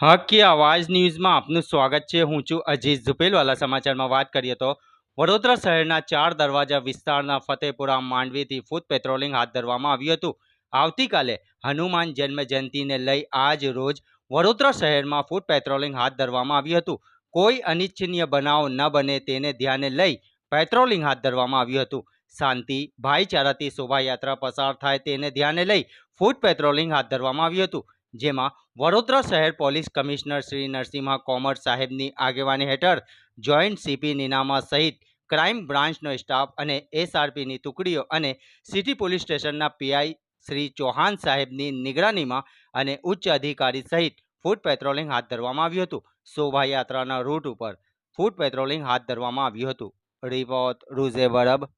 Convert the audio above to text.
હક की आवाज ન્યૂઝમાં આપનું સ્વાગત છે। હું છું અજીત ઝુપેલવાલા। સમાચારમાં વાત કરીએ તો વડોદરા શહેરના 4 દરવાજા વિસ્તારના ફતેપુરા માંડવીથી ફૂટ પેટ્રોલિંગ હાથ ધરવામાં આવ્યું હતું। આવતીકાલે હનુમાન જન્મ જયંતિને લઈ આજ રોજ વડોદરા શહેરમાં ફૂટ પેટ્રોલિંગ હાથ ધરવામાં આવ્યું હતું। કોઈ અનિચ્છનીય બનાવ ન બને તેને ધ્યાને લઈ પેટ્રોલિંગ હાથ ધરવામાં આવ્યું હતું। શાંતિ ભાઈચારાથી શોભાયાત્રા પસાર થાય તેને ધ્યાને લઈ ફૂટ પેટ્રોલિંગ હાથ ધરવામાં આવ્યું હતું। જેમાં વડોદરા શહેર પોલીસ કમિશનર શ્રી નરસિંહા કોમર સાહેબની આગેવાની હેઠળ જોઈન્ટ સીપી નીનામા સહિત ક્રાઇમ બ્રાન્ચનો સ્ટાફ અને એસઆરપીની ટુકડીઓ અને સિટી પોલીસ સ્ટેશનના પીઆઈ શ્રી ચૌહાણ સાહેબની નિગરાનીમાં અને ઉચ્ચ અધિકારી સહિત ફૂટ પેટ્રોલિંગ હાથ ધરવામાં આવ્યું હતું। શોભાયાત્રાના રૂટ ઉપર ફૂટ પેટ્રોલિંગ હાથ ધરવામાં આવ્યું હતું। રિપોર્ટ રૂઝે બરબ।